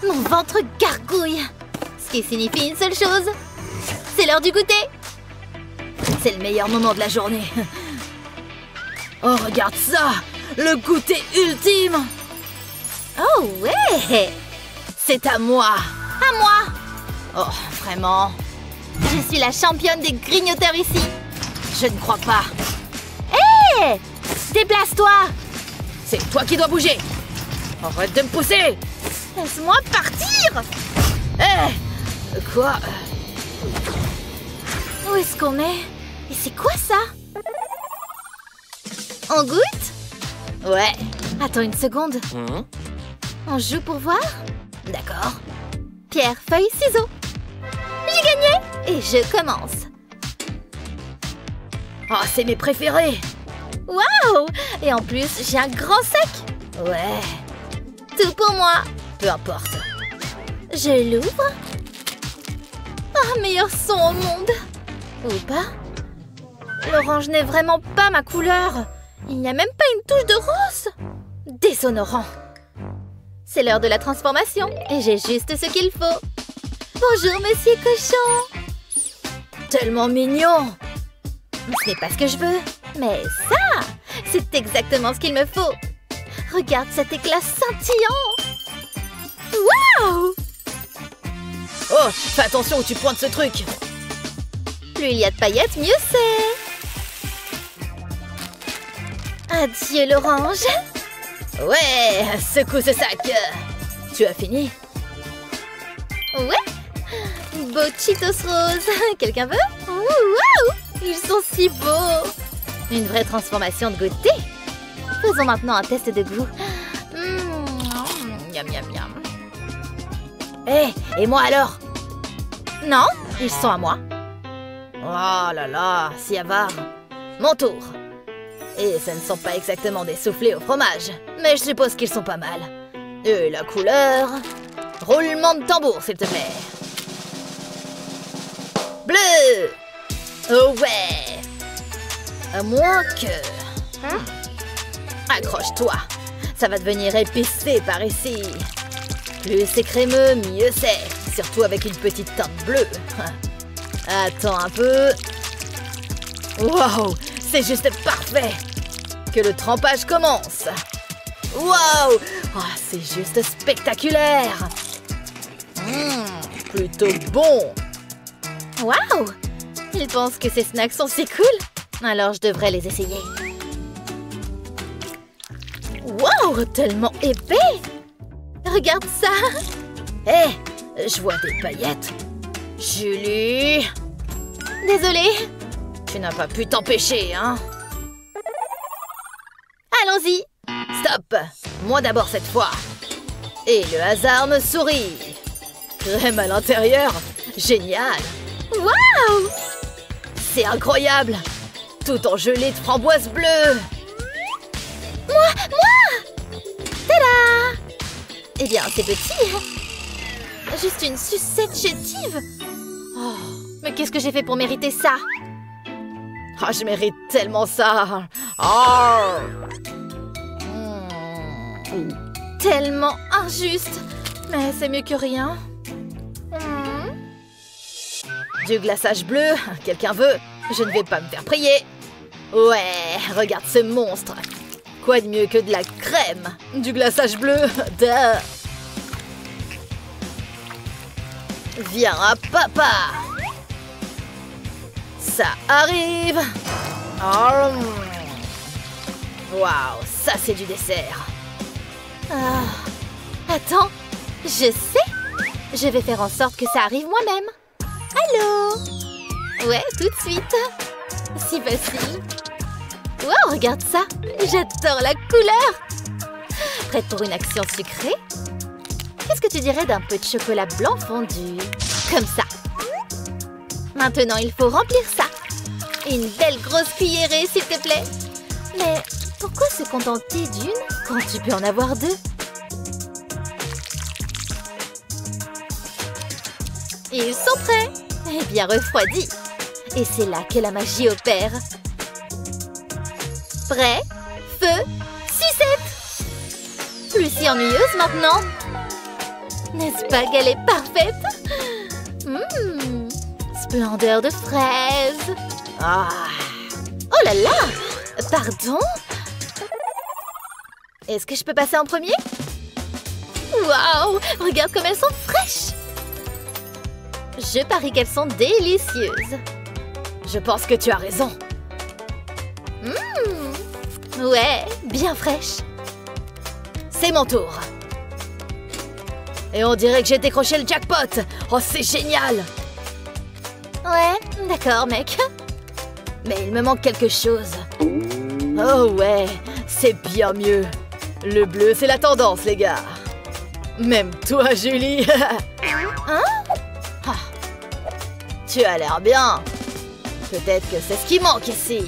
Mon ventre gargouille. Ce qui signifie une seule chose. C'est l'heure du goûter. C'est le meilleur moment de la journée. Oh, regarde ça! Le goûter ultime! Oh ouais! C'est à moi! À moi! Oh, vraiment? Je suis la championne des grignoteurs ici! Je ne crois pas! Hé! Déplace-toi! C'est toi qui dois bouger! Arrête de me pousser! Laisse-moi partir! Hé! Quoi? Où est-ce qu'on est? Et c'est quoi ça? On goûte? Ouais. Attends une seconde. On joue pour voir? D'accord. Pierre, feuille, ciseaux. J'ai gagné! Et je commence. Oh, c'est mes préférés! Waouh! Et en plus, j'ai un grand sac! Ouais. Tout pour moi! Peu importe. Je l'ouvre. Oh, meilleur son au monde! Ou pas? L'orange n'est vraiment pas ma couleur. Il n'y a même pas une touche de rose. Déshonorant. C'est l'heure de la transformation et j'ai juste ce qu'il faut. Bonjour, monsieur cochon. Tellement mignon. Ce n'est pas ce que je veux. Mais ça, c'est exactement ce qu'il me faut. Regarde cet éclat scintillant. Waouh! Oh, fais attention où tu pointes ce truc. Plus il y a de paillettes, mieux c'est. Adieu l'orange. Ouais, secoue ce sac. Tu as fini? Ouais. Beau Cheetos rose. Quelqu'un veut? Waouh! Ils sont si beaux. Une vraie transformation de goûter. Faisons maintenant un test de goût. Miam miam miam. Hé, et moi alors? Non, ils sont à moi. Oh là là, si avare. Mon tour. Et ce ne sont pas exactement des soufflés au fromage, mais je suppose qu'ils sont pas mal. Et la couleur... Roulement de tambour, s'il te plaît. Bleu! Oh ouais! À moins que... Accroche-toi. Ça va devenir épicé par ici. Plus c'est crémeux, mieux c'est. Surtout avec une petite teinte bleue. Attends un peu. Waouh! C'est juste parfait! Que le trempage commence! Waouh! Oh, c'est juste spectaculaire! Plutôt bon! Waouh! Ils pensent que ces snacks sont si cool! Alors je devrais les essayer. Waouh! Tellement épais! Regarde ça! Hé! Je vois des paillettes! Julie! Désolée! Tu n'as pas pu t'empêcher, hein? Allons-y! Stop! Moi d'abord cette fois! Et le hasard me sourit! Crème à l'intérieur! Génial! Waouh! C'est incroyable! Tout en gelée de framboise bleue! Moi! Tada! Eh bien, c'est petit! Juste une sucette chétive! Oh, mais qu'est-ce que j'ai fait pour mériter ça? Oh, je mérite tellement ça! Oh. Tellement injuste! Mais c'est mieux que rien. Du glaçage bleu, quelqu'un veut? Je ne vais pas me faire prier. Ouais, regarde ce monstre. Quoi de mieux que de la crème? Du glaçage bleu, duh. Viens à papa. Ça arrive. Oh. Waouh, ça c'est du dessert. Ah. Attends, je sais. Je vais faire en sorte que ça arrive moi-même. Allô? Ouais, tout de suite. Si facile. Wow, regarde ça. J'adore la couleur. Prête pour une action sucrée? Qu'est-ce que tu dirais d'un peu de chocolat blanc fondu? Comme ça. Maintenant, il faut remplir ça. Une belle grosse cuillerée, s'il te plaît. Mais pourquoi se contenter d'une quand tu peux en avoir deux? Ils sont prêts et bien refroidis. Et c'est là que la magie opère. Prêt, feu, sucette. Plus si ennuyeuse maintenant. N'est-ce pas qu'elle est parfaite? Splendeur de fraise. Ah. Oh là là! Pardon? Est-ce que je peux passer en premier? Waouh! Regarde comme elles sont fraîches! Je parie qu'elles sont délicieuses. Je pense que tu as raison. Ouais, bien fraîche. C'est mon tour. Et on dirait que j'ai décroché le jackpot. Oh, c'est génial! Ouais, d'accord, mec. Mais il me manque quelque chose. Oh ouais, c'est bien mieux. Le bleu, c'est la tendance, les gars. Même toi, Julie. Hein? Ah. Tu as l'air bien. Peut-être que c'est ce qui manque ici.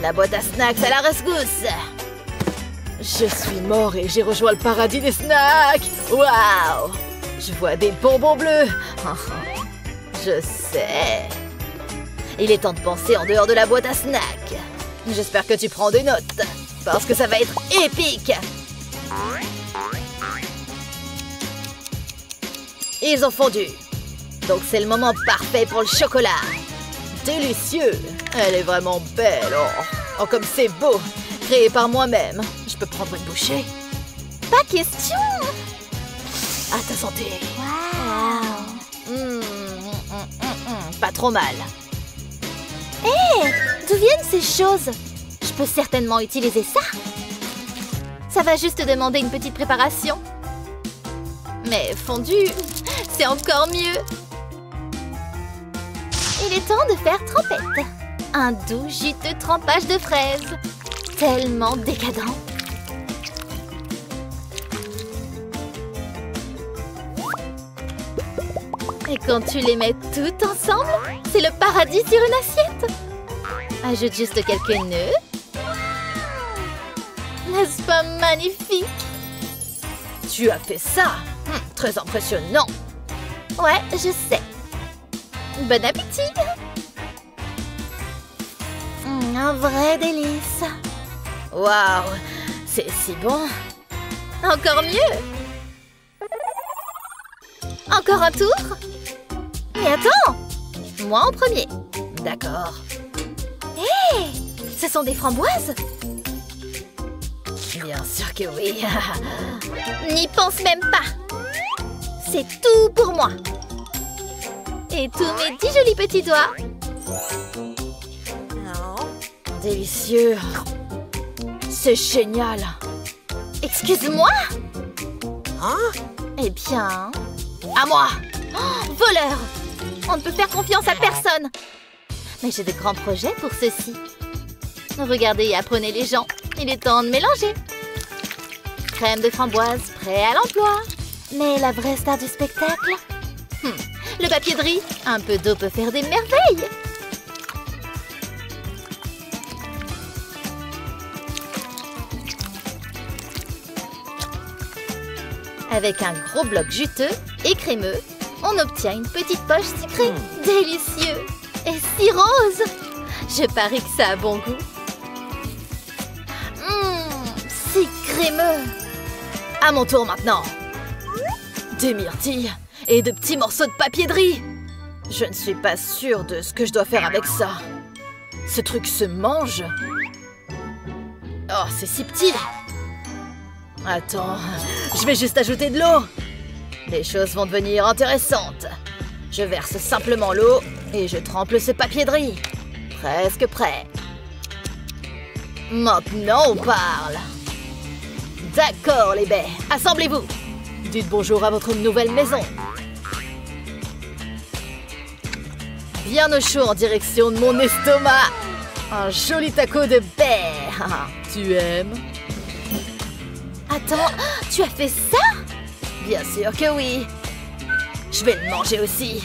La boîte à snacks à la rescousse. Je suis mort et j'ai rejoint le paradis des snacks. Waouh! Je vois des bonbons bleus. Je sais. Il est temps de penser en dehors de la boîte à snacks. J'espère que tu prends des notes, parce que ça va être épique. Ils ont fondu. Donc c'est le moment parfait pour le chocolat. Délicieux. Elle est vraiment belle. Oh, comme c'est beau. Créé par moi-même. Je peux prendre une bouchée? Pas question. À ta santé. Wow. Pas trop mal. Hé, d'où viennent ces choses? Je peux certainement utiliser ça. Ça va juste demander une petite préparation. Mais fondu, c'est encore mieux. Il est temps de faire trempette. Un doux juteux trempage de fraises. Tellement décadent. Et quand tu les mets toutes ensemble, c'est le paradis sur une assiette. Ajoute juste quelques nœuds. N'est-ce pas magnifique? Tu as fait ça? Très impressionnant. Ouais, je sais. Bon appétit. Un vrai délice. Waouh, c'est si bon. Encore mieux. Encore un tour? Mais attends! Moi en premier. D'accord. Hé! Ce sont des framboises? Bien sûr que oui. N'y pense même pas. C'est tout pour moi. Et tous mes 10 jolis petits doigts. Délicieux. C'est génial. Excuse-moi? Hein? Eh bien... À moi! Oh, voleur! On ne peut faire confiance à personne. Mais j'ai de grands projets pour ceci. Regardez et apprenez les gens. Il est temps de mélanger. Crème de framboise, prêt à l'emploi. Mais la vraie star du spectacle? Le papier de riz. Un peu d'eau peut faire des merveilles. Avec un gros bloc juteux et crémeux, on obtient une petite poche sucrée. Délicieux! Et si rose! Je parie que ça a bon goût. Si crémeux! À mon tour maintenant. Des myrtilles et de petits morceaux de papier de riz. Je ne suis pas sûre de ce que je dois faire avec ça. Ce truc se mange. Oh, c'est si petit. Attends, je vais juste ajouter de l'eau. Les choses vont devenir intéressantes. Je verse simplement l'eau et je trempe ce papier de riz. Presque prêt. Maintenant, on parle. D'accord, les baies. Assemblez-vous. Dites bonjour à votre nouvelle maison. Bien au chaud en direction de mon estomac. Un joli taco de baie. Tu aimes? Attends, tu as fait ça? Bien sûr que oui. Je vais le manger aussi.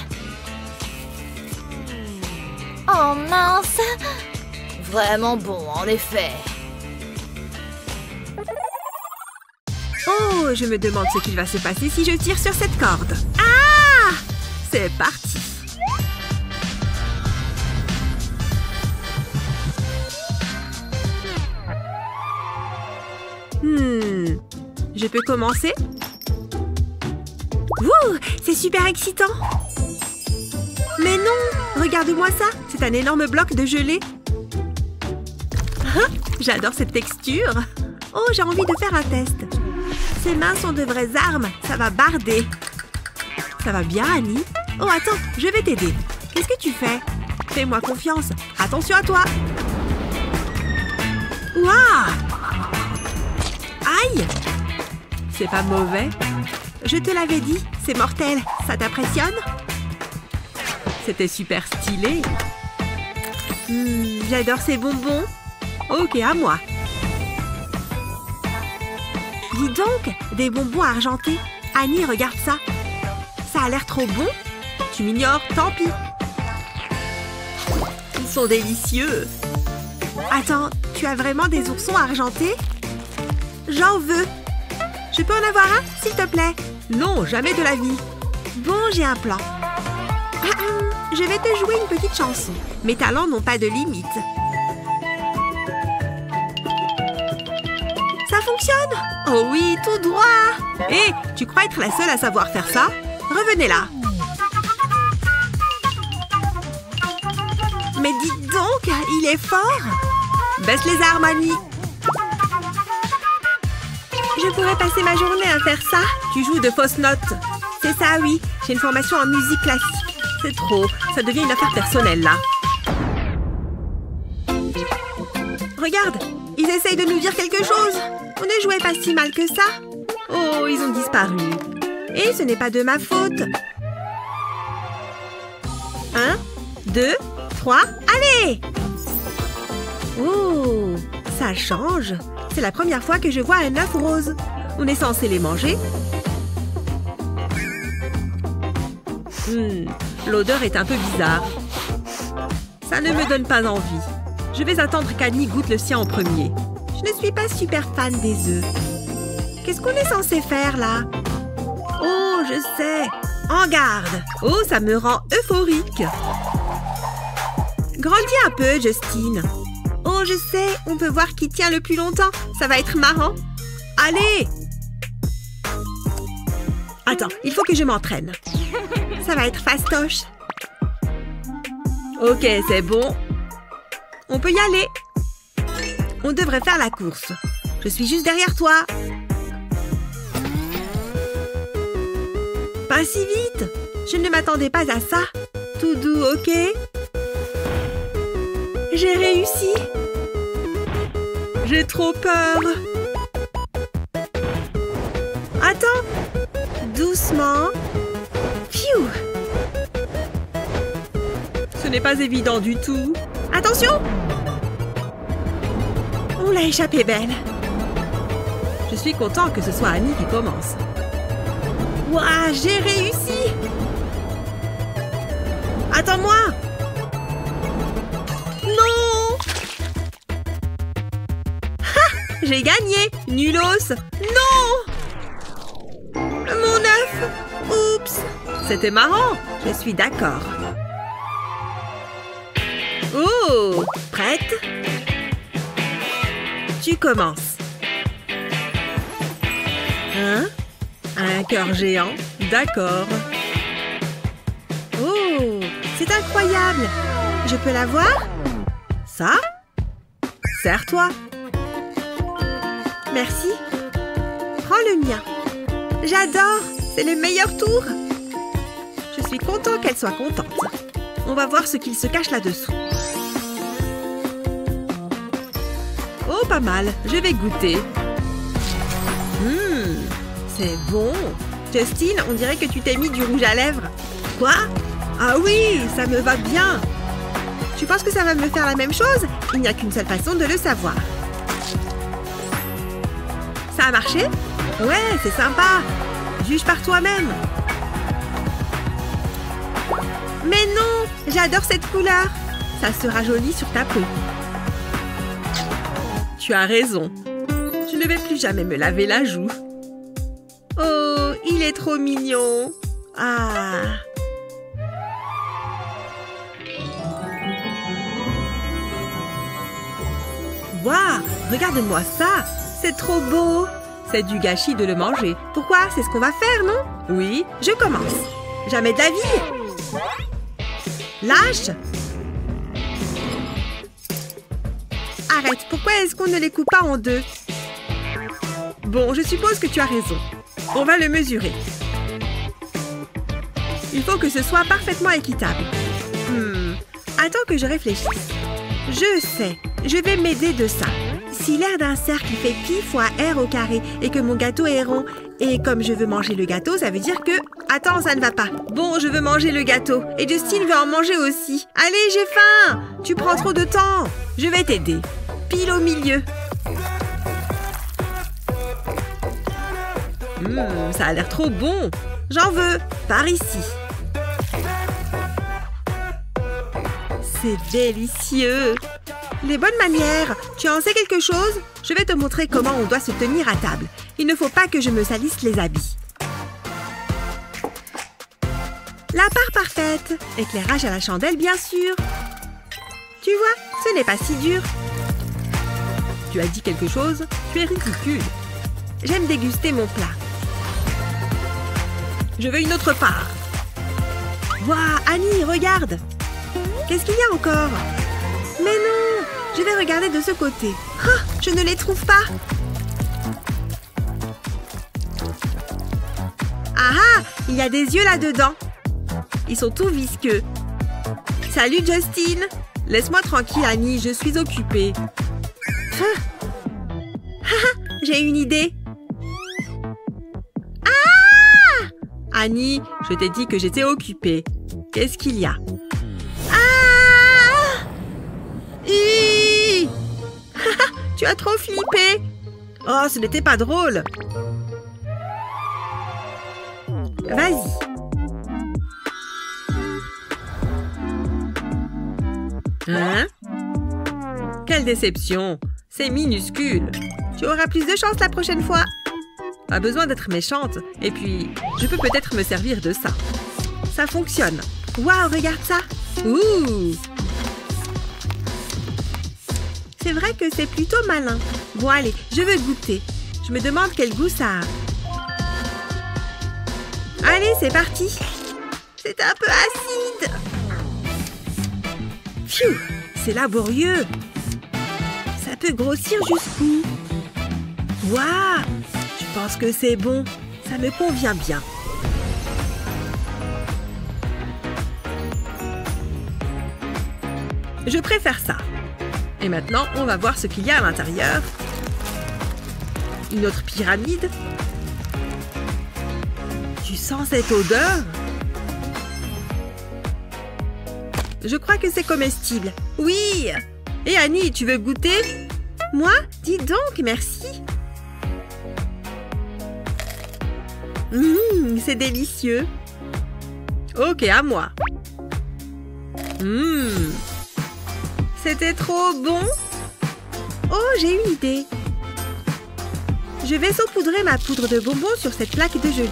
Oh mince! Vraiment bon, en effet. Oh, je me demande ce qu'il va se passer si je tire sur cette corde. Ah! C'est parti. Je peux commencer? Ouh, c'est super excitant. Mais non, regarde-moi ça. C'est un énorme bloc de gelée. J'adore cette texture. Oh, j'ai envie de faire un test. Ces mains sont de vraies armes. Ça va barder. Ça va bien, Annie? Oh, attends, je vais t'aider. Qu'est-ce que tu fais? Fais-moi confiance. Attention à toi. Waouh! Aïe! C'est pas mauvais. Je te l'avais dit, c'est mortel. Ça t'impressionne? C'était super stylé. J'adore ces bonbons. Ok, à moi. Dis donc, des bonbons argentés. Annie, regarde ça. Ça a l'air trop bon. Tu m'ignores, tant pis. Ils sont délicieux. Attends, tu as vraiment des oursons argentés? J'en veux. Je peux en avoir un, s'il te plaît? Non, jamais de la vie. Bon, j'ai un plan. Je vais te jouer une petite chanson. Mes talents n'ont pas de limite. Ça fonctionne? Oh oui, tout droit. Hé, tu crois être la seule à savoir faire ça? Revenez là. Mais dites donc, il est fort. Baisse les armes, Annie. Je pourrais passer ma journée à faire ça. Tu joues de fausses notes. C'est ça, oui. J'ai une formation en musique classique. C'est trop. Ça devient une affaire personnelle, là. Regarde, ils essayent de nous dire quelque chose. On ne jouait pas si mal que ça. Oh, ils ont disparu. Et ce n'est pas de ma faute. 1, 2, 3, allez! Oh, ça change. C'est la première fois que je vois un œuf rose. On est censé les manger? L'odeur est un peu bizarre. Ça ne me donne pas envie. Je vais attendre qu'Annie goûte le sien en premier. Je ne suis pas super fan des œufs. Qu'est-ce qu'on est censé faire, là? Oh, je sais. En garde. Oh, ça me rend euphorique. Grandis un peu, Justine. Oh, je sais. On peut voir qui tient le plus longtemps. Ça va être marrant. Allez! Attends, il faut que je m'entraîne. Ça va être fastoche. Ok, c'est bon. On peut y aller. On devrait faire la course. Je suis juste derrière toi. Pas si vite. Je ne m'attendais pas à ça. Tout doux, ok? J'ai réussi. J'ai trop peur. Attends. Doucement. Pfiou. Ce n'est pas évident du tout. Attention! On l'a échappé belle. Je suis content que ce soit Annie qui commence. Ouah, j'ai réussi! Attends-moi! Non! Ha! J'ai gagné! Nulos! Non! Mon œuf! Oups! C'était marrant! Je suis d'accord. Oh! Prête? Tu commences. Hein? Un cœur géant? D'accord. Oh! C'est incroyable! Je peux l'avoir? Ça? Serre-toi. Merci. Prends le mien. J'adore! C'est le meilleur tour! Je suis content qu'elle soit contente. On va voir ce qu'il se cache là-dessous. Oh, pas mal. Je vais goûter. C'est bon. Justine, on dirait que tu t'es mis du rouge à lèvres. Quoi? Ah oui, ça me va bien. Tu penses que ça va me faire la même chose? Il n'y a qu'une seule façon de le savoir. Ça a marché? Ouais, c'est sympa. Juge par toi-même. Mais non, j'adore cette couleur. Ça sera joli sur ta peau. Tu as raison. Je ne vais plus jamais me laver la joue. Oh, il est trop mignon. Ah. Waouh, regarde-moi ça. C'est trop beau. C'est du gâchis de le manger. Pourquoi? C'est ce qu'on va faire, non? Oui, je commence. Jamais de la vie. Lâche. Arrête, pourquoi est-ce qu'on ne les coupe pas en deux? Bon, je suppose que tu as raison. On va le mesurer. Il faut que ce soit parfaitement équitable. Attends que je réfléchisse. Je sais, je vais m'aider de ça. Si l'aire d'un cercle fait pi fois r au carré et que mon gâteau est rond, et comme je veux manger le gâteau, ça veut dire que... Attends, ça ne va pas. Bon, je veux manger le gâteau. Et Justine veut en manger aussi. Allez, j'ai faim! Tu prends trop de temps. Je vais t'aider. Pile au milieu. Ça a l'air trop bon. J'en veux. Par ici. C'est délicieux. Les bonnes manières. Tu en sais quelque chose? Je vais te montrer comment on doit se tenir à table. Il ne faut pas que je me salisse les habits. La part parfaite. Éclairage à la chandelle, bien sûr. Tu vois, ce n'est pas si dur. Tu as dit quelque chose? Tu es ridicule. J'aime déguster mon plat. Je veux une autre part. Waouh, Annie, regarde. Qu'est-ce qu'il y a encore? Mais non! Je vais regarder de ce côté. Ah, je ne les trouve pas. Ah, il y a des yeux là-dedans. Ils sont tout visqueux. Salut, Justine. Laisse-moi tranquille, Annie, je suis occupée. J'ai une idée. Ah! Annie, je t'ai dit que j'étais occupée. Qu'est-ce qu'il y a? Tu as trop flippé. Oh, ce n'était pas drôle. Vas-y. Hein? Quelle déception. C'est minuscule. Tu auras plus de chance la prochaine fois. Pas besoin d'être méchante. Et puis, je peux peut-être me servir de ça. Ça fonctionne. Waouh, regarde ça. Ouh! C'est vrai que c'est plutôt malin. Bon, allez, je veux goûter. Je me demande quel goût ça a. Allez, c'est parti. C'est un peu acide. Pfiou, c'est laborieux. Ça peut grossir jusqu'où? Waouh, je pense que c'est bon. Ça me convient bien. Je préfère ça. Et maintenant, on va voir ce qu'il y a à l'intérieur. Une autre pyramide. Tu sens cette odeur? Je crois que c'est comestible. Oui! Et Annie, tu veux goûter? Moi? Dis donc, merci. C'est délicieux. Ok, à moi. C'était trop bon. Oh, j'ai une idée. Je vais saupoudrer ma poudre de bonbons sur cette plaque de gelée.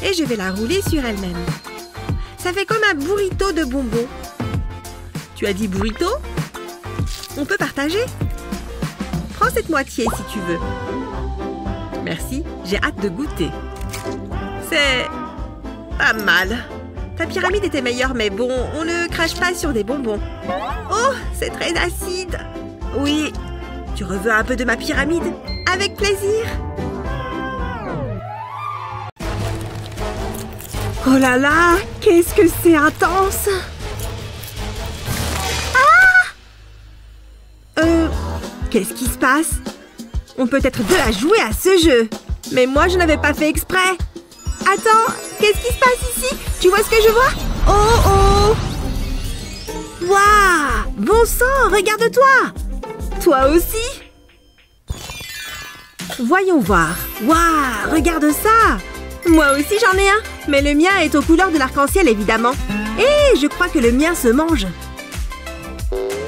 Et je vais la rouler sur elle-même. Ça fait comme un burrito de bonbons. Tu as dit burrito? On peut partager? Prends cette moitié si tu veux. Merci, j'ai hâte de goûter. C'est pas mal. Ta pyramide était meilleure, mais bon, on ne crache pas sur des bonbons. Oh, c'est très acide. Oui, tu veux un peu de ma pyramide? Avec plaisir. Oh là là, qu'est-ce que c'est intense. Qu'est-ce qui se passe? On peut être deux à jouer à ce jeu. Mais moi, je n'avais pas fait exprès. Attends, qu'est-ce qui se passe ici? Tu vois ce que je vois? Oh oh! Waouh! Bon sang, regarde-toi! Toi aussi? Voyons voir. Waouh! Regarde ça! Moi aussi j'en ai un, mais le mien est aux couleurs de l'arc-en-ciel évidemment. Et je crois que le mien se mange.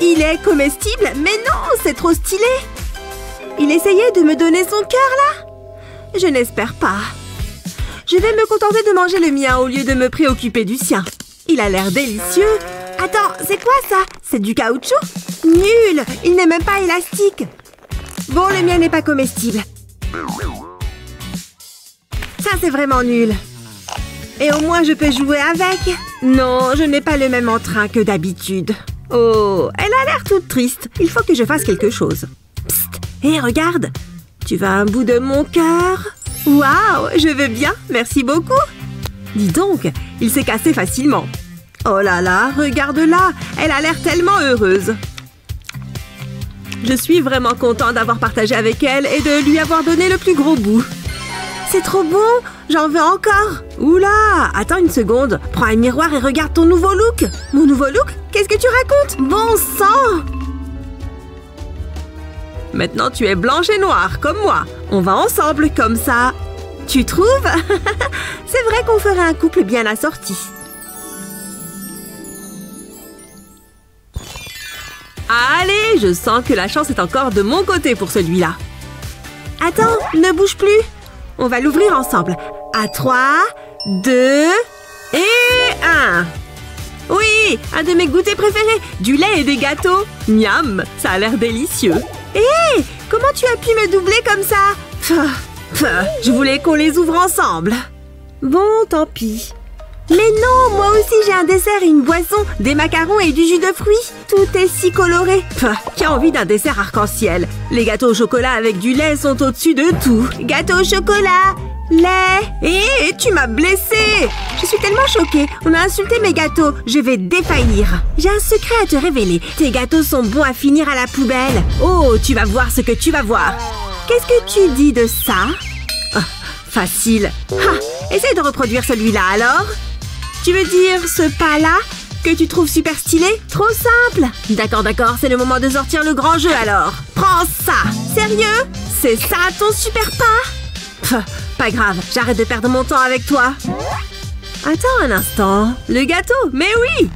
Il est comestible? Mais non, c'est trop stylé! Il essayait de me donner son cœur là? Je n'espère pas. Je vais me contenter de manger le mien au lieu de me préoccuper du sien. Il a l'air délicieux. Attends, c'est quoi ça? C'est du caoutchouc? Nul! Il n'est même pas élastique. Bon, le mien n'est pas comestible. Ça, c'est vraiment nul. Et au moins, je peux jouer avec. Non, je n'ai pas le même entrain que d'habitude. Oh, elle a l'air toute triste. Il faut que je fasse quelque chose. Psst, hé, regarde. Tu veux un bout de mon cœur? Waouh, je veux bien, merci beaucoup. Dis donc, il s'est cassé facilement. Oh là là, regarde-la, elle a l'air tellement heureuse. Je suis vraiment content d'avoir partagé avec elle et de lui avoir donné le plus gros bout. C'est trop bon, j'en veux encore. Oula, attends une seconde, prends un miroir et regarde ton nouveau look. Mon nouveau look? Qu'est-ce que tu racontes? Bon sang! Maintenant, tu es blanche et noire, comme moi. On va ensemble, comme ça. Tu trouves? C'est vrai qu'on ferait un couple bien assorti. Allez, je sens que la chance est encore de mon côté pour celui-là. Attends, ne bouge plus. On va l'ouvrir ensemble. À 3, 2 et 1. Oui, un de mes goûters préférés. Du lait et des gâteaux. Miam, ça a l'air délicieux. Hé, comment tu as pu me doubler comme ça? Je voulais qu'on les ouvre ensemble. Bon, tant pis. Mais non, moi aussi j'ai un dessert et une boisson, des macarons et du jus de fruits. Tout est si coloré. Qui a envie d'un dessert arc-en-ciel? Les gâteaux au chocolat avec du lait sont au-dessus de tout. Gâteau au chocolat, lait. Hé, tu m'as blessée. Je suis tellement choquée. On a insulté mes gâteaux. Je vais défaillir. J'ai un secret à te révéler. Tes gâteaux sont bons à finir à la poubelle. Oh, tu vas voir ce que tu vas voir. Qu'est-ce que tu dis de ça? Oh, facile. Essaye de reproduire celui-là alors. Tu veux dire ce pas-là que tu trouves super stylé? Trop simple. D'accord, c'est le moment de sortir le grand jeu alors. Prends ça. Sérieux? C'est ça ton super pas? Pas grave, j'arrête de perdre mon temps avec toi. Attends un instant. Le gâteau? Mais oui!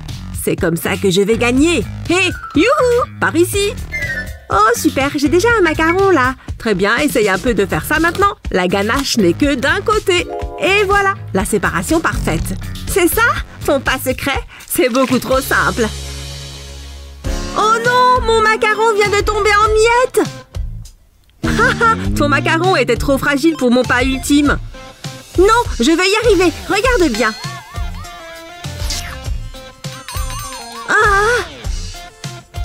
C'est comme ça que je vais gagner. Hé, youhou! Par ici. Oh super, j'ai déjà un macaron là. Très bien, essaye un peu de faire ça maintenant. La ganache n'est que d'un côté. Et voilà, la séparation parfaite. C'est ça, ton pas secret? C'est beaucoup trop simple. Oh non, mon macaron vient de tomber en miettes. Ton macaron était trop fragile pour mon pas ultime. Non, je veux y arriver. Regarde bien.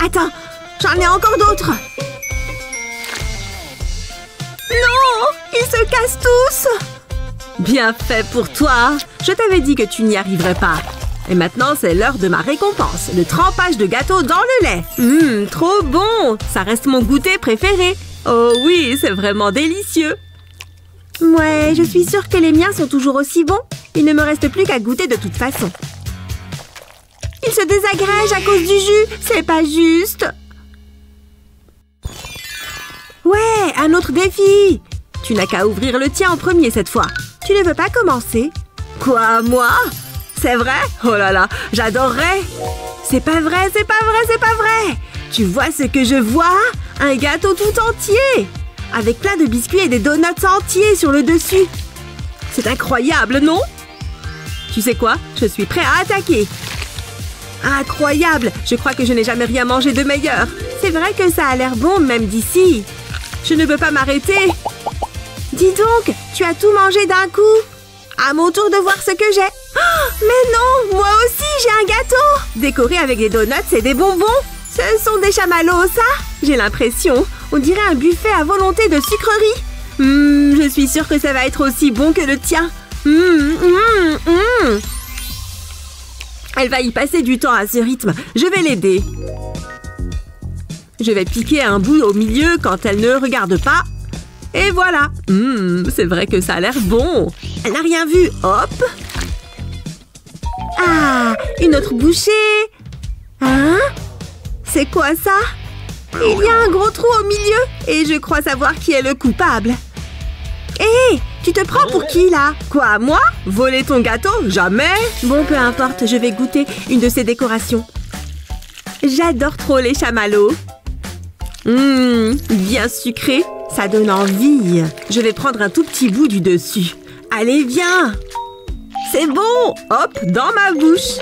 Attends, j'en ai encore d'autres. Non, ils se cassent tous. Bien fait pour toi. Je t'avais dit que tu n'y arriverais pas. Et maintenant, c'est l'heure de ma récompense. Le trempage de gâteau dans le lait. Trop bon. Ça reste mon goûter préféré. Oh oui, c'est vraiment délicieux. Ouais, je suis sûre que les miens sont toujours aussi bons. Il ne me reste plus qu'à goûter de toute façon. Il se désagrège à cause du jus. C'est pas juste. Ouais, un autre défi. Tu n'as qu'à ouvrir le tien en premier cette fois. Tu ne veux pas commencer? Quoi, moi? C'est vrai? Oh là là, j'adorerais. C'est pas vrai, c'est pas vrai, c'est pas vrai. Tu vois ce que je vois? Un gâteau tout entier. Avec plein de biscuits et des donuts entiers sur le dessus. C'est incroyable, non? Tu sais quoi? Je suis prêt à attaquer. Incroyable! Je crois que je n'ai jamais rien mangé de meilleur. C'est vrai que ça a l'air bon, même d'ici. Je ne veux pas m'arrêter. Dis donc, tu as tout mangé d'un coup. À mon tour de voir ce que j'ai. Oh, mais non, moi aussi, j'ai un gâteau. Décoré avec des donuts et des bonbons. Ce sont des chamallows, ça? J'ai l'impression. On dirait un buffet à volonté de sucreries. Je suis sûre que ça va être aussi bon que le tien. Elle va y passer du temps à ce rythme. Je vais l'aider. Je vais piquer un bout au milieu quand elle ne regarde pas. Et voilà. C'est vrai que ça a l'air bon. Elle n'a rien vu. Hop. Ah, une autre bouchée. Hein? C'est quoi ça? Il y a un gros trou au milieu. Et je crois savoir qui est le coupable. Hé, tu te prends pour qui, là? Quoi, moi? Voler ton gâteau? Jamais! Bon, peu importe, je vais goûter une de ces décorations. J'adore trop les chamallows. Bien sucré. Ça donne envie. Je vais prendre un tout petit bout du dessus. Allez, viens! C'est bon! Hop, dans ma bouche.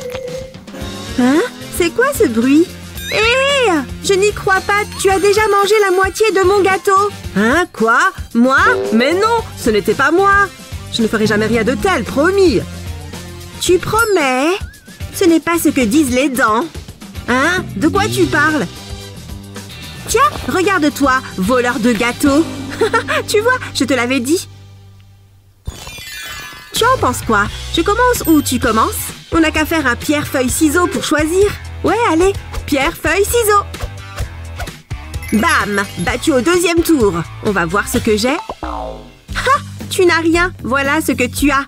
Hein? C'est quoi ce bruit? Hé! Je n'y crois pas, tu as déjà mangé la moitié de mon gâteau. Hein? Quoi? Moi? Mais non, ce n'était pas moi. Je ne ferai jamais rien de tel, promis. Tu promets? Ce n'est pas ce que disent les dents. Hein? De quoi tu parles? Tiens, regarde-toi, voleur de gâteaux. Tu vois, je te l'avais dit. Tu en penses quoi? Je commence ou tu commences? On n'a qu'à faire un pierre-feuille-ciseaux pour choisir. Ouais, allez, pierre-feuille-ciseaux. Bam! Battu au deuxième tour. On va voir ce que j'ai. Ha! Tu n'as rien. Voilà ce que tu as.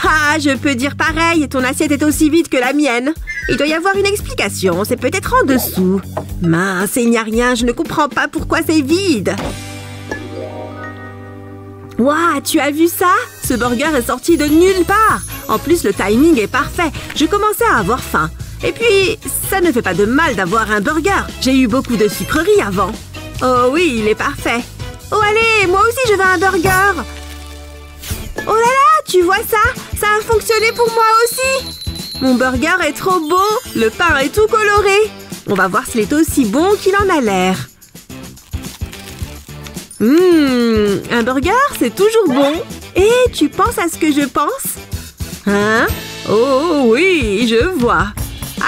Ah, je peux dire pareil. Ton assiette est aussi vide que la mienne. Il doit y avoir une explication. C'est peut-être en dessous. Mince, il n'y a rien. Je ne comprends pas pourquoi c'est vide. Waouh, tu as vu ça? Ce burger est sorti de nulle part. En plus, le timing est parfait. Je commençais à avoir faim. Et puis, ça ne fait pas de mal d'avoir un burger. J'ai eu beaucoup de sucreries avant. Oh oui, il est parfait. Oh allez, moi aussi je veux un burger. Oh là là, tu vois ça? Ça a fonctionné pour moi aussi. Mon burger est trop beau. Le pain est tout coloré. On va voir s'il est aussi bon qu'il en a l'air. Un burger, c'est toujours bon. Et tu penses à ce que je pense? Hein? Oh oui, je vois.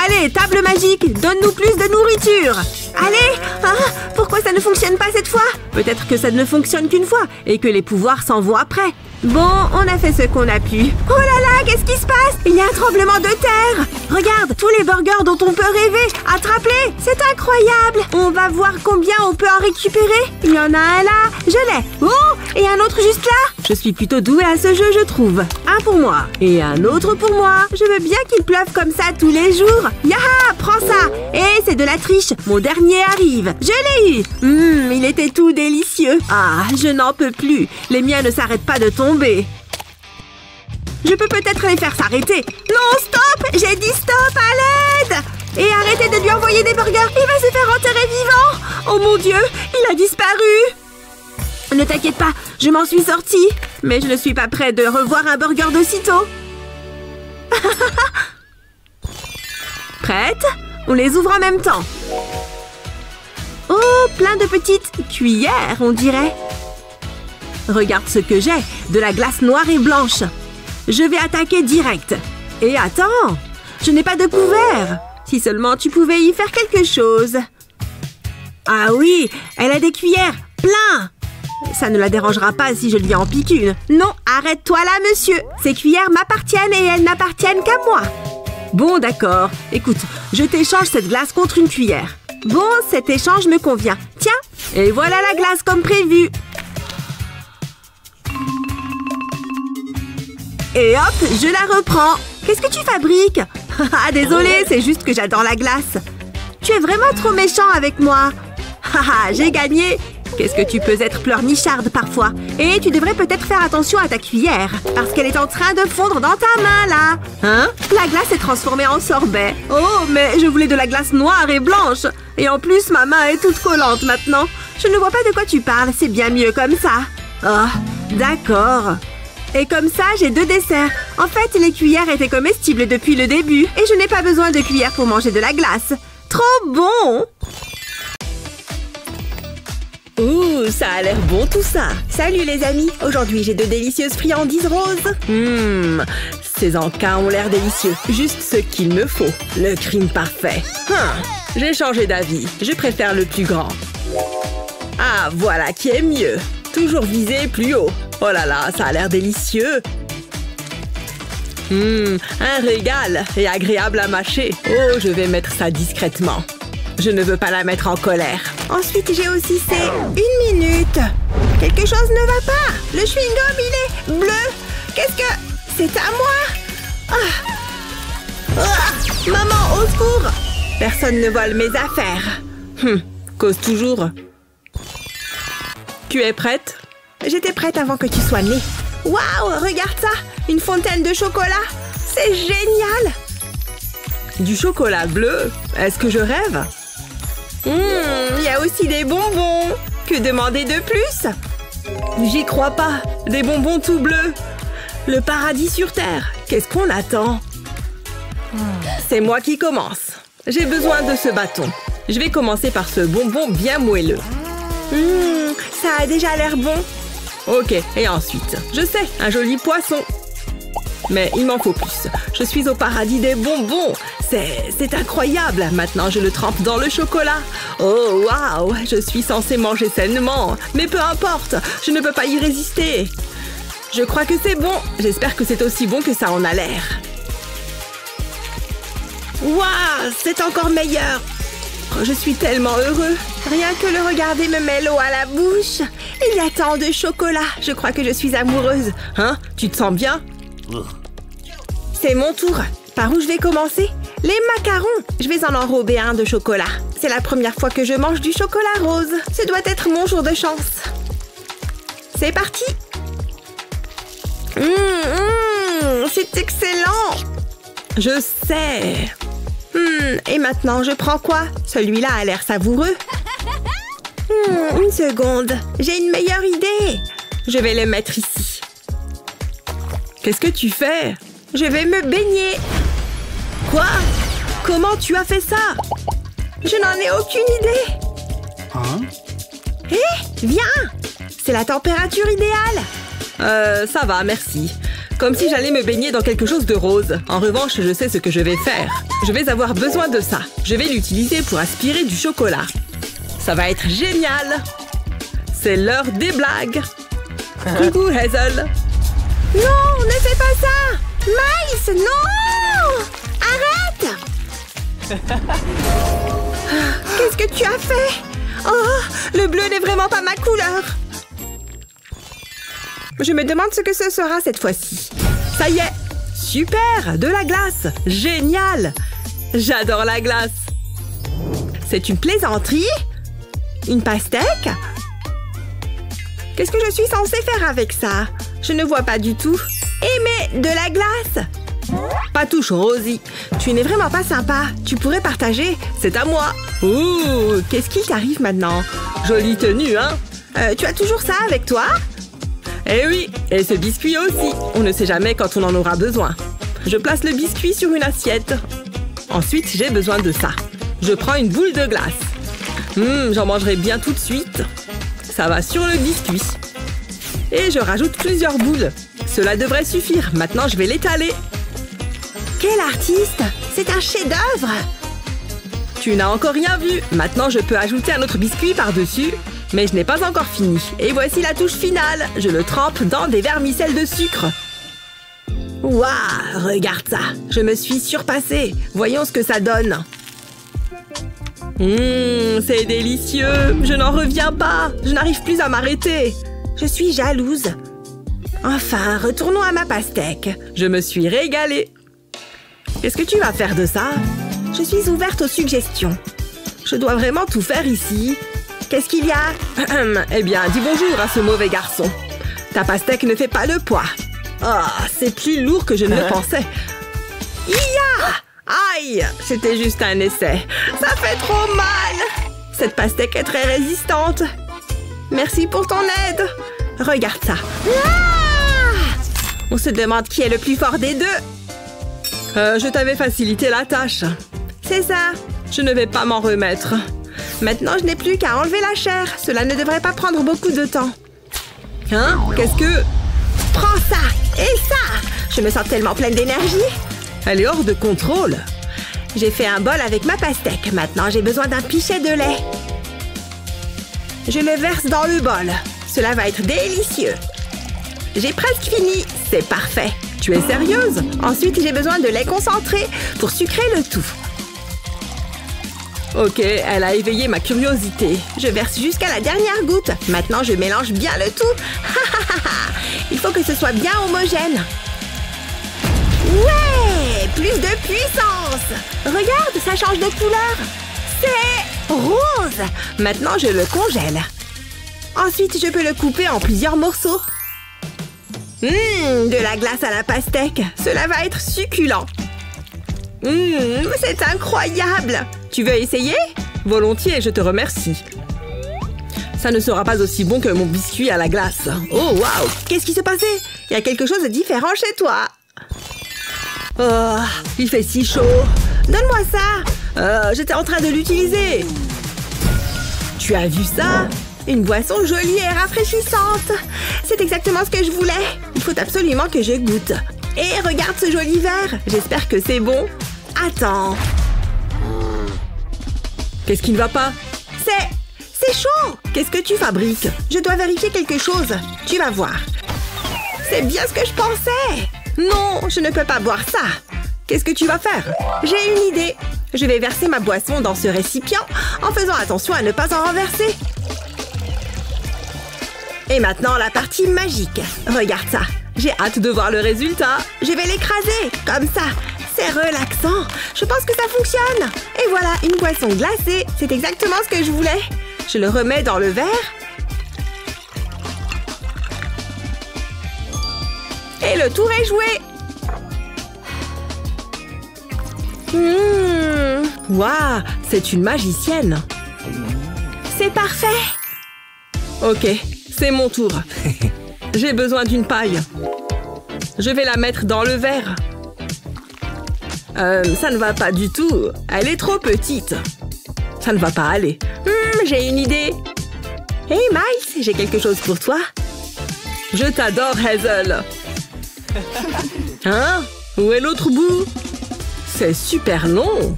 Allez, table magique, donne-nous plus de nourriture. Allez, hein? Pourquoi ça ne fonctionne pas cette fois? Peut-être que ça ne fonctionne qu'une fois et que les pouvoirs s'en vont après. Bon, on a fait ce qu'on a pu. Oh là là, qu'est-ce qui se passe? Il y a un tremblement de terre. Regarde, tous les burgers dont on peut rêver. Attrape-les, c'est incroyable. On va voir combien on peut en récupérer. Il y en a un là, je l'ai. Oh, et un autre juste là. Je suis plutôt douée à ce jeu, je trouve. Un pour moi et un autre pour moi. Je veux bien qu'il pleuve comme ça tous les jours. Yaha, prends ça. Et c'est de la triche. Mon dernier arrive. Je l'ai eu. Il était tout délicieux. Ah, je n'en peux plus. Les miens ne s'arrêtent pas de tomber. Je peux peut-être les faire s'arrêter. Non, stop! J'ai dit stop, à l'aide! Et arrêtez de lui envoyer des burgers. Il va se faire enterrer vivant. Oh mon Dieu, il a disparu. Ne t'inquiète pas, je m'en suis sortie. Mais je ne suis pas prête de revoir un burger de sitôt. Prête? On les ouvre en même temps. Oh, plein de petites cuillères, on dirait. Regarde ce que j'ai, de la glace noire et blanche. Je vais attaquer direct. Et attends, je n'ai pas de couvert. Si seulement tu pouvais y faire quelque chose. Ah oui, elle a des cuillères, plein. Ça ne la dérangera pas si je lui en pique une. Non, arrête-toi là, monsieur. Ces cuillères m'appartiennent et elles n'appartiennent qu'à moi. Bon, d'accord. Écoute, je t'échange cette glace contre une cuillère. Bon, cet échange me convient. Tiens, et voilà la glace comme prévu. Et hop, je la reprends. Qu'est-ce que tu fabriques? Ah, désolé, c'est juste que j'adore la glace. Tu es vraiment trop méchant avec moi. Haha, j'ai gagné. Qu'est-ce que tu peux être pleurnicharde parfois. Et tu devrais peut-être faire attention à ta cuillère. Parce qu'elle est en train de fondre dans ta main, là. Hein? La glace est transformée en sorbet. Oh, mais je voulais de la glace noire et blanche. Et en plus, ma main est toute collante maintenant. Je ne vois pas de quoi tu parles. C'est bien mieux comme ça. Oh, d'accord. Et comme ça, j'ai 2 desserts. En fait, les cuillères étaient comestibles depuis le début. Et je n'ai pas besoin de cuillères pour manger de la glace. Trop bon! Ouh, ça a l'air bon tout ça. Salut les amis. Aujourd'hui, j'ai de délicieuses friandises roses. Ces encas ont l'air délicieux. Juste ce qu'il me faut. Le crime parfait. J'ai changé d'avis. Je préfère le plus grand. Ah, voilà qui est mieux. Toujours viser plus haut. Oh là là, ça a l'air délicieux. Un régal et agréable à mâcher. Oh, je vais mettre ça discrètement. Je ne veux pas la mettre en colère. Ensuite, j'ai aussi ces 1 minute. Quelque chose ne va pas. Le chewing-gum, il est bleu. Qu'est-ce que... C'est à moi. Maman, au secours. Personne ne vole mes affaires. Cause toujours. Tu es prête? J'étais prête avant que tu sois née. Waouh, regarde ça. Une fontaine de chocolat. C'est génial. Du chocolat bleu? Est-ce que je rêve? Il y a aussi des bonbons. Que demander de plus? J'y crois pas. Des bonbons tout bleus. Le paradis sur Terre. Qu'est-ce qu'on attend? C'est moi qui commence. J'ai besoin de ce bâton. Je vais commencer par ce bonbon bien moelleux. Ça a déjà l'air bon. Ok, et ensuite, je sais, un joli poisson. Mais il m'en faut plus. Je suis au paradis des bonbons. C'est incroyable. Maintenant, je le trempe dans le chocolat. Oh, waouh, je suis censée manger sainement. Mais peu importe, je ne peux pas y résister. Je crois que c'est bon. J'espère que c'est aussi bon que ça en a l'air. Waouh, c'est encore meilleur. Je suis tellement heureux. Rien que le regarder me met l'eau à la bouche. Il y a tant de chocolat. Je crois que je suis amoureuse. Hein? Tu te sens bien? C'est mon tour. Par où je vais commencer? Les macarons. Je vais en enrober un de chocolat. C'est la première fois que je mange du chocolat rose. Ce doit être mon jour de chance. C'est parti. C'est excellent. Je sais. Et maintenant, je prends quoi? Celui-là a l'air savoureux. Une seconde. J'ai une meilleure idée. Je vais le mettre ici. Qu'est-ce que tu fais? Je vais me baigner. Quoi? Comment tu as fait ça? Je n'en ai aucune idée. Hein? Hé, viens! C'est la température idéale. Ça va, merci. Comme si j'allais me baigner dans quelque chose de rose. En revanche, je sais ce que je vais faire. Je vais avoir besoin de ça. Je vais l'utiliser pour aspirer du chocolat. Ça va être génial. C'est l'heure des blagues. Coucou, Hazel. Non, ne fais pas ça! Miles, non! Arrête! Qu'est-ce que tu as fait? Oh, le bleu n'est vraiment pas ma couleur. Je me demande ce que ce sera cette fois-ci. Ça y est! Super! De la glace! Génial! J'adore la glace! C'est une plaisanterie? Une pastèque? Qu'est-ce que je suis censée faire avec ça? Je ne vois pas du tout. Mais de la glace! Pas touche, Rosie. Tu n'es vraiment pas sympa. Tu pourrais partager. C'est à moi. Ouh, qu'est-ce qui t'arrive maintenant? Jolie tenue, hein? Tu as toujours ça avec toi? Eh oui, et ce biscuit aussi. On ne sait jamais quand on en aura besoin. Je place le biscuit sur une assiette. Ensuite, j'ai besoin de ça. Je prends une boule de glace. J'en mangerai bien tout de suite. Ça va sur le biscuit. Et je rajoute plusieurs boules. Cela devrait suffire. Maintenant, je vais l'étaler. Quel artiste! C'est un chef-d'œuvre! Tu n'as encore rien vu. Maintenant, je peux ajouter un autre biscuit par-dessus. Mais je n'ai pas encore fini. Et voici la touche finale. Je le trempe dans des vermicelles de sucre. Waouh! Regarde ça. Je me suis surpassée. Voyons ce que ça donne. C'est délicieux. Je n'en reviens pas. Je n'arrive plus à m'arrêter. Je suis jalouse. Enfin, retournons à ma pastèque. Je me suis régalée. Qu'est-ce que tu vas faire de ça? Je suis ouverte aux suggestions. Je dois vraiment tout faire ici. Qu'est-ce qu'il y a? Eh bien, dis bonjour à ce mauvais garçon. Ta pastèque ne fait pas le poids. Oh, c'est plus lourd que je ne le pensais. Ia! Aïe! C'était juste un essai. Ça fait trop mal! Cette pastèque est très résistante. Merci pour ton aide. Regarde ça. Ah! On se demande qui est le plus fort des deux. Je t'avais facilité la tâche. C'est ça. Je ne vais pas m'en remettre. Maintenant, je n'ai plus qu'à enlever la chair. Cela ne devrait pas prendre beaucoup de temps. Hein? Qu'est-ce que... Prends ça! Et ça! Je me sens tellement pleine d'énergie. Elle est hors de contrôle. J'ai fait un bol avec ma pastèque. Maintenant, j'ai besoin d'un pichet de lait. Je le verse dans le bol. Cela va être délicieux. J'ai presque fini. C'est parfait. Tu es sérieuse? Ensuite, j'ai besoin de lait concentré pour sucrer le tout. Ok, elle a éveillé ma curiosité. Je verse jusqu'à la dernière goutte. Maintenant, je mélange bien le tout. Il faut que ce soit bien homogène. Ouais! Plus de puissance! Regarde, ça change de couleur. C'est rose! Maintenant, je le congèle. Ensuite, je peux le couper en plusieurs morceaux. De la glace à la pastèque. Cela va être succulent. C'est incroyable! Tu veux essayer? Volontiers, je te remercie. Ça ne sera pas aussi bon que mon biscuit à la glace. Oh, waouh! Qu'est-ce qui s'est passé? Il y a quelque chose de différent chez toi. Oh, il fait si chaud. Donne-moi ça. J'étais en train de l'utiliser. Tu as vu ça? Une boisson jolie et rafraîchissante. C'est exactement ce que je voulais. Il faut absolument que je goûte. Et regarde ce joli verre. J'espère que c'est bon. Attends. Qu'est-ce qui ne va pas? C'est chaud. Qu'est-ce que tu fabriques? Je dois vérifier quelque chose. Tu vas voir. C'est bien ce que je pensais. Non, je ne peux pas boire ça. Qu'est-ce que tu vas faire? J'ai une idée. Je vais verser ma boisson dans ce récipient en faisant attention à ne pas en renverser. Et maintenant, la partie magique. Regarde ça. J'ai hâte de voir le résultat. Je vais l'écraser, comme ça. C'est relaxant. Je pense que ça fonctionne. Et voilà, une boisson glacée. C'est exactement ce que je voulais. Je le remets dans le verre. Et le tour est joué. Waouh, c'est une magicienne. C'est parfait. Ok, c'est mon tour. J'ai besoin d'une paille. Je vais la mettre dans le verre. Ça ne va pas du tout. Elle est trop petite. Ça ne va pas aller. J'ai une idée. Hey Miles, j'ai quelque chose pour toi. Je t'adore, Hazel. Hein? Où est l'autre bout? C'est super long.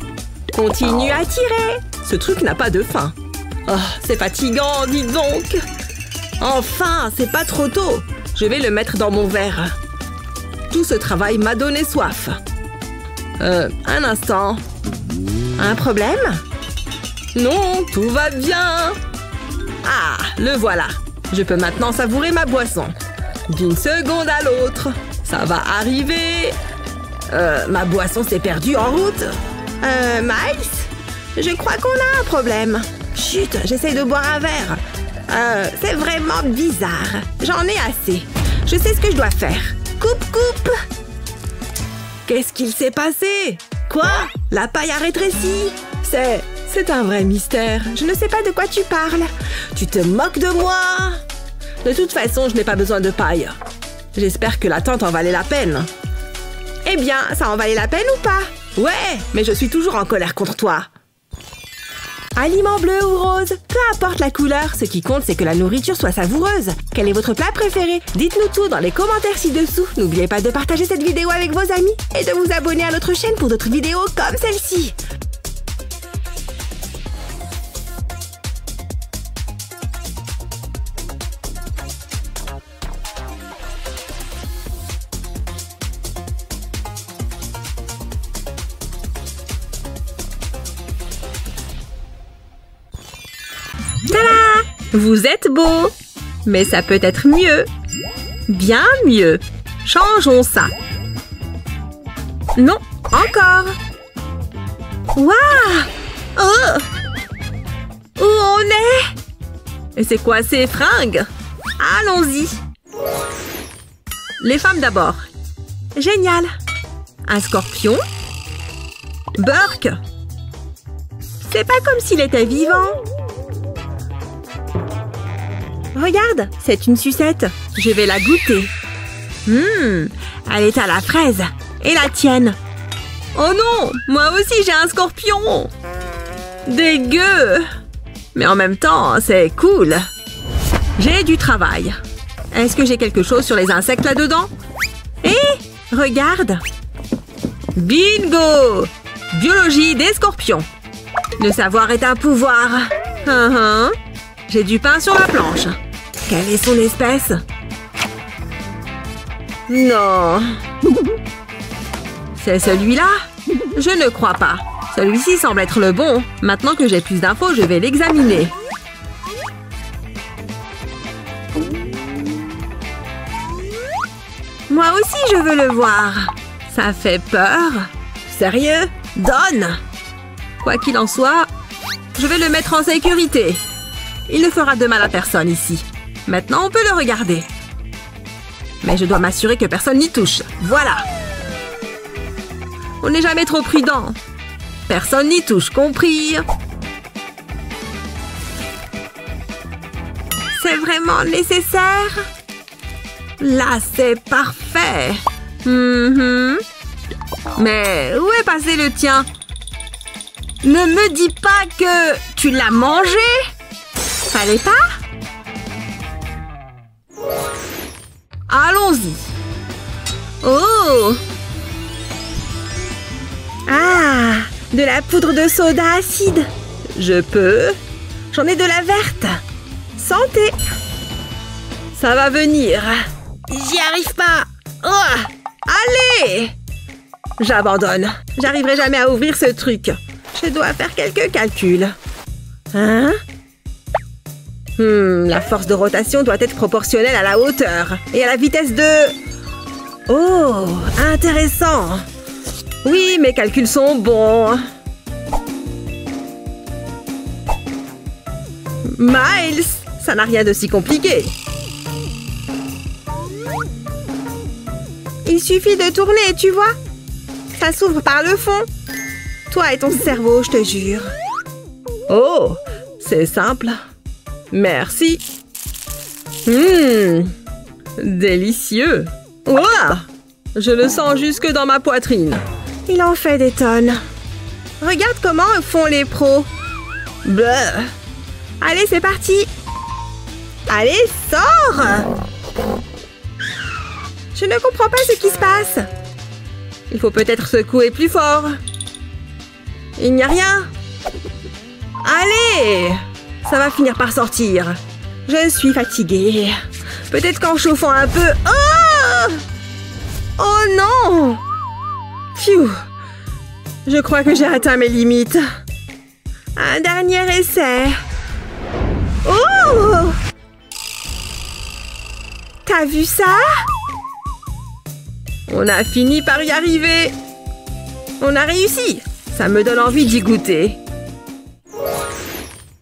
Continue à tirer. Ce truc n'a pas de fin. Oh, c'est fatigant, dis donc. Enfin, c'est pas trop tôt. Je vais le mettre dans mon verre. Tout ce travail m'a donné soif. Un instant. Un problème? Non, tout va bien. Ah, le voilà. Je peux maintenant savourer ma boisson. D'une seconde à l'autre. Ça va arriver. Ma boisson s'est perdue en route. Miles? Je crois qu'on a un problème. Chut, j'essaie de boire un verre. C'est vraiment bizarre. J'en ai assez. Je sais ce que je dois faire. Coupe. Qu'est-ce qu'il s'est passé? Quoi? La paille a rétréci. C'est un vrai mystère. Je ne sais pas de quoi tu parles. Tu te moques de moi? De toute façon, je n'ai pas besoin de paille. J'espère que l'attente en valait la peine. Eh bien, ça en valait la peine ou pas? Ouais, mais je suis toujours en colère contre toi. Aliment bleu ou rose, peu importe la couleur, ce qui compte c'est que la nourriture soit savoureuse. Quel est votre plat préféré? Dites-nous tout dans les commentaires ci-dessous. N'oubliez pas de partager cette vidéo avec vos amis et de vous abonner à notre chaîne pour d'autres vidéos comme celle-ci. Tada! Vous êtes beau! Mais ça peut être mieux. Bien mieux. Changeons ça. Non, encore. Waouh! Oh! Où on est? Et c'est quoi ces fringues? Allons-y. Les femmes d'abord. Génial. Un scorpion. Burk. C'est pas comme s'il était vivant. Regarde, c'est une sucette. Je vais la goûter. Elle est à la fraise. Et la tienne? Oh non, moi aussi j'ai un scorpion. Dégueu. Mais en même temps, c'est cool. J'ai du travail. Est-ce que j'ai quelque chose sur les insectes là-dedans? Hé, regarde. Bingo! Biologie des scorpions. Le savoir est un pouvoir. J'ai du pain sur la planche. Quelle est son espèce? Non. C'est celui-là? Je ne crois pas. Celui-ci semble être le bon. Maintenant que j'ai plus d'infos, je vais l'examiner. Moi aussi, je veux le voir. Ça fait peur. Sérieux? Donne! Quoi qu'il en soit, je vais le mettre en sécurité. Il ne fera de mal à personne ici. Maintenant, on peut le regarder. Mais je dois m'assurer que personne n'y touche. Voilà. On n'est jamais trop prudent. Personne n'y touche, compris? C'est vraiment nécessaire? Là, c'est parfait. Mais où est passé le tien? Ne me dis pas que tu l'as mangé? Fallait pas? Vas-y. Oh! Ah! De la poudre de soda acide. Je peux? J'en ai de la verte. Santé! Ça va venir. J'y arrive pas. Oh! Allez! J'abandonne. J'arriverai jamais à ouvrir ce truc. Je dois faire quelques calculs. Hein? La force de rotation doit être proportionnelle à la hauteur et à la vitesse de... Oh! Intéressant! Oui, mes calculs sont bons. Miles, ça n'a rien de si compliqué. Il suffit de tourner, tu vois? Ça s'ouvre par le fond. Toi et ton cerveau, je te jure. Oh, c'est simple. Merci. Délicieux. Ouah! Je le sens jusque dans ma poitrine. Il en fait des tonnes. Regarde comment font les pros. Bleu. Allez, c'est parti. Allez, sors! Je ne comprends pas ce qui se passe. Il faut peut-être secouer plus fort. Il n'y a rien. Allez! Ça va finir par sortir. Je suis fatiguée. Peut-être qu'en chauffant un peu... Oh! Oh non! Phew! Je crois que j'ai atteint mes limites. Un dernier essai. Oh! T'as vu ça? On a fini par y arriver. On a réussi. Ça me donne envie d'y goûter.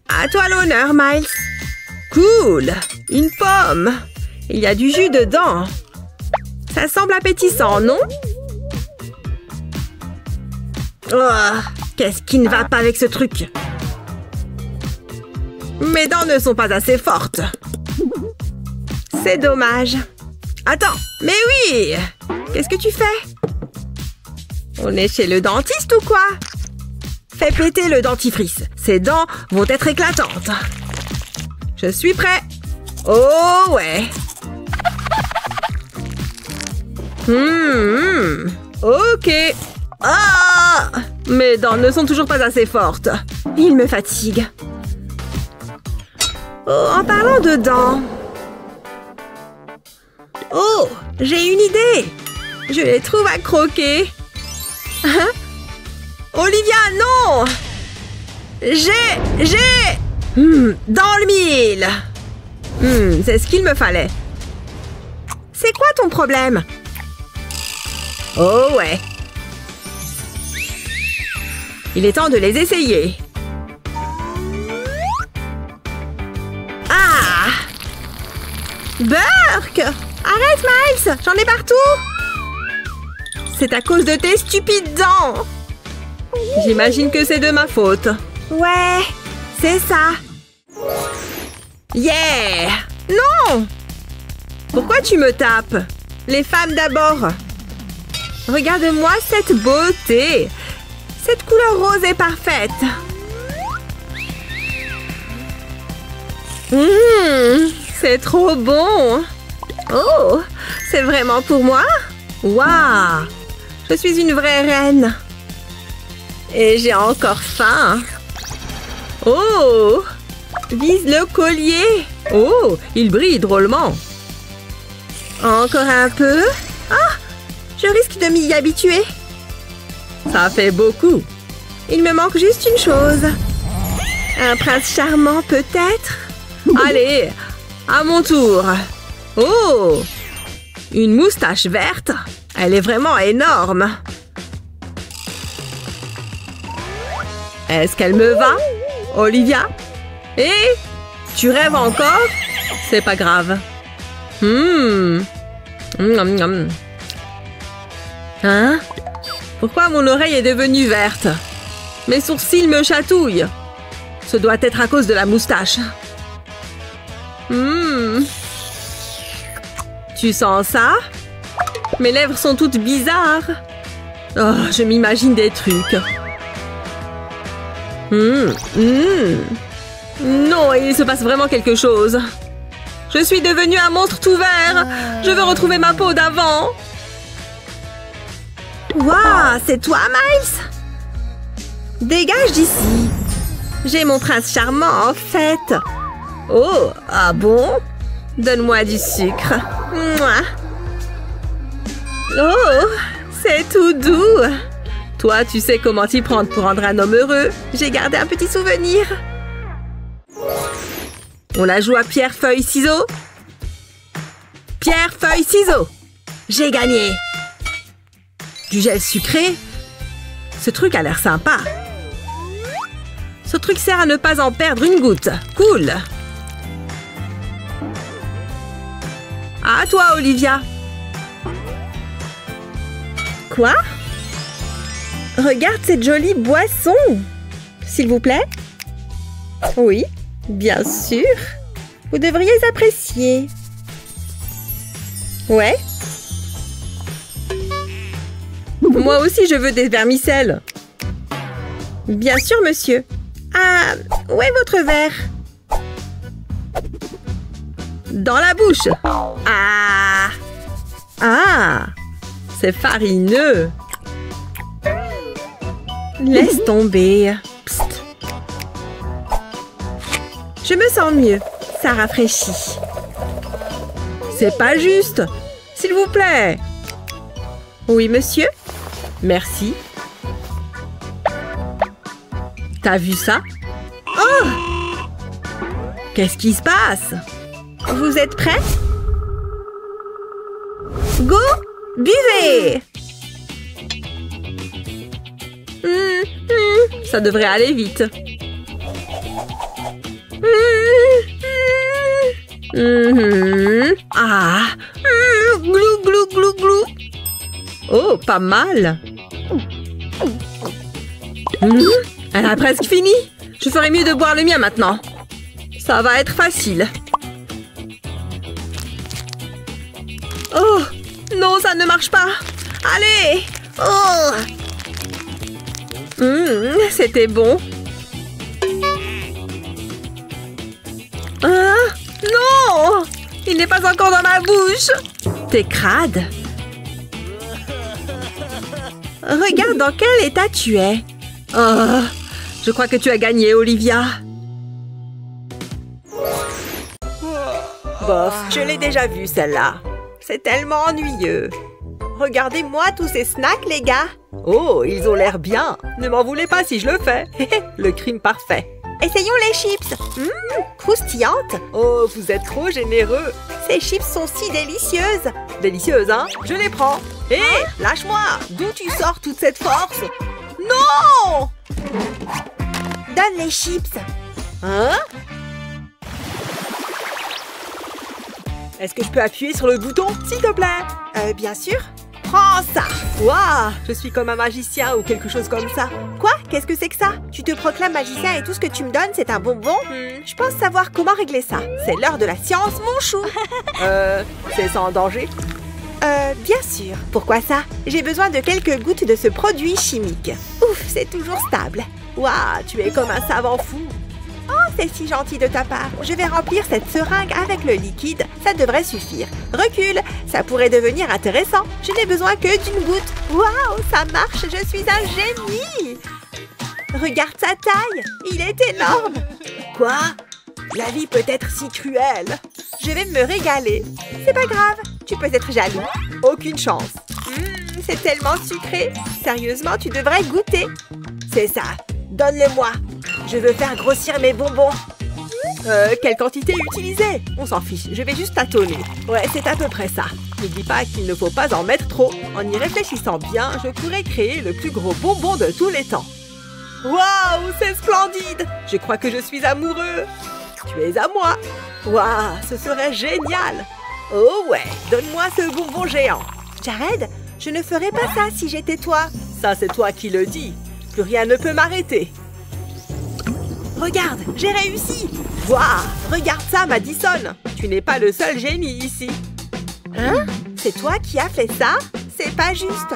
À toi l'honneur, Miles. Cool. Une pomme. Il y a du jus dedans. Ça semble appétissant, non? Oh, qu'est-ce qui ne va pas avec ce truc? Mes dents ne sont pas assez fortes. C'est dommage. Attends, mais oui! Qu'est-ce que tu fais? On est chez le dentiste ou quoi? Fais péter le dentifrice. Ces dents vont être éclatantes. Je suis prêt. Oh ouais. Ok. Ah! Mes dents ne sont toujours pas assez fortes. Ils me fatiguent. Oh, en parlant de dents... Oh, j'ai une idée. Je les trouve à croquer. Hein? Olivia, non! J'ai... dans le mille. C'est ce qu'il me fallait. C'est quoi ton problème? Oh ouais. Il est temps de les essayer. Ah! Burk! Arrête, Miles! J'en ai partout! C'est à cause de tes stupides dents! J'imagine que c'est de ma faute. Ouais, c'est ça. Yeah! Non! Pourquoi tu me tapes? Les femmes d'abord. Regarde-moi cette beauté. Cette couleur rose est parfaite. C'est trop bon. Oh, c'est vraiment pour moi? Waouh! Je suis une vraie reine. Et j'ai encore faim. Oh! Vise le collier. Oh, il brille drôlement. Encore un peu. Ah! Je risque de m'y habituer. Ça fait beaucoup. Il me manque juste une chose. Un prince charmant, peut-être? Allez, à mon tour. Oh! Une moustache verte. Elle est vraiment énorme. Est-ce qu'elle me va, Olivia? Et tu rêves encore? C'est pas grave. Hein? Pourquoi mon oreille est devenue verte? Mes sourcils me chatouillent. Ce doit être à cause de la moustache. Tu sens ça? Mes lèvres sont toutes bizarres. Oh, je m'imagine des trucs. Non, il se passe vraiment quelque chose. Je suis devenue un monstre tout vert. Je veux retrouver ma peau d'avant. Waouh, c'est toi, Miles? Dégage d'ici. J'ai mon prince charmant, en fait. Oh, ah bon? Donne-moi du sucre. Mouah. Oh, c'est tout doux. Toi, tu sais comment t'y prendre pour rendre un homme heureux. J'ai gardé un petit souvenir. On la joue à pierre, feuille, ciseaux. Pierre, feuille, ciseaux. J'ai gagné. Du gel sucré? Ce truc a l'air sympa. Ce truc sert à ne pas en perdre une goutte. Cool. À toi, Olivia. Quoi? Regarde cette jolie boisson. S'il vous plaît? Oui, bien sûr. Vous devriez apprécier. Ouais. Moi aussi, je veux des vermicelles. Bien sûr, monsieur. Ah, où est votre verre? Dans la bouche. Ah. Ah. C'est farineux. Laisse tomber. Psst. Je me sens mieux. Ça rafraîchit. C'est pas juste. S'il vous plaît. Oui, monsieur? Merci. T'as vu ça? Oh! Qu'est-ce qui se passe? Vous êtes prêts? Go! Buvez! Ça devrait aller vite. Ah! Glou, glou, glou, glou. Oh, pas mal. Elle a presque fini. Je ferais mieux de boire le mien maintenant. Ça va être facile. Oh! Non, ça ne marche pas. Allez! Oh! C'était bon. Ah! Non! Il n'est pas encore dans ma bouche. T'es crade. Regarde dans quel état tu es. Oh, je crois que tu as gagné, Olivia. Bof, je l'ai déjà vue, celle-là. C'est tellement ennuyeux. Regardez-moi tous ces snacks, les gars. Oh, ils ont l'air bien. Ne m'en voulez pas si je le fais. Le crime parfait. Essayons les chips. Croustillantes. Oh, vous êtes trop généreux. Ces chips sont si délicieuses. Délicieuses, hein? Je les prends. Hé, lâche-moi. D'où tu sors toute cette force? Non! Donne les chips. Hein? Est-ce que je peux appuyer sur le bouton, s'il te plaît? Bien sûr. Prends ça. Waouh, je suis comme un magicien ou quelque chose comme ça. Quoi? Qu'est-ce que c'est que ça? Tu te proclames magicien et tout ce que tu me donnes, c'est un bonbon? Je pense savoir comment régler ça. C'est l'heure de la science, mon chou. C'est sans danger? Bien sûr. Pourquoi ça? J'ai besoin de quelques gouttes de ce produit chimique. Ouf, c'est toujours stable. Waouh, tu es comme un savant fou. Oh, c'est si gentil de ta part. Je vais remplir cette seringue avec le liquide. Ça devrait suffire. Recule, ça pourrait devenir intéressant. Je n'ai besoin que d'une goutte. Waouh, ça marche, je suis un génie. Regarde sa taille, il est énorme. Quoi? La vie peut être si cruelle. Je vais me régaler. C'est pas grave, tu peux être jaloux. Aucune chance. C'est tellement sucré. Sérieusement, tu devrais goûter. C'est ça, donne-le-moi. Je veux faire grossir mes bonbons. Quelle quantité utiliser? On s'en fiche, je vais juste tâtonner. Ouais, c'est à peu près ça. N'oublie pas qu'il ne faut pas en mettre trop. En y réfléchissant bien, je pourrais créer le plus gros bonbon de tous les temps. Waouh, c'est splendide! Je crois que je suis amoureux. Tu es à moi. Waouh, ce serait génial. Oh ouais, donne-moi ce bonbon géant. Jared, je ne ferais pas ça si j'étais toi. Ça, c'est toi qui le dis. Plus rien ne peut m'arrêter. Regarde, j'ai réussi. Waouh, regarde ça, Madison. Tu n'es pas le seul génie ici. Hein? C'est toi qui as fait ça? C'est pas juste.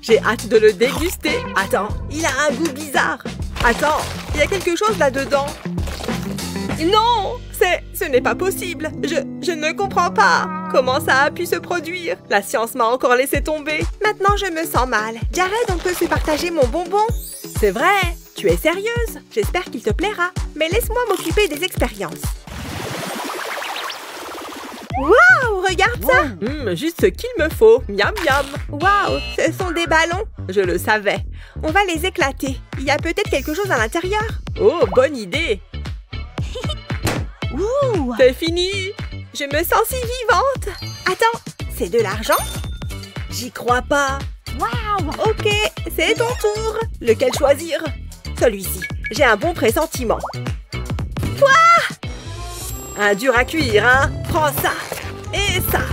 J'ai hâte de le déguster. Attends, il a un goût bizarre. Attends, il y a quelque chose là-dedans. Non, Ce n'est pas possible. Je ne comprends pas. Comment ça a pu se produire? La science m'a encore laissé tomber. Maintenant, je me sens mal. Jared, on peut se partager mon bonbon? C'est vrai. Tu es sérieuse? J'espère qu'il te plaira. Mais laisse-moi m'occuper des expériences. Waouh, regarde ça! Juste ce qu'il me faut. Miam miam. Waouh, ce sont des ballons. Je le savais. On va les éclater. Il y a peut-être quelque chose à l'intérieur. Oh, bonne idée. Ouh! C'est fini. Je me sens si vivante. Attends, c'est de l'argent? J'y crois pas. Waouh! Ok, c'est ton tour. Lequel choisir? Celui-ci. J'ai un bon pressentiment. Toi! Un dur à cuire, hein? Prends ça. Et ça.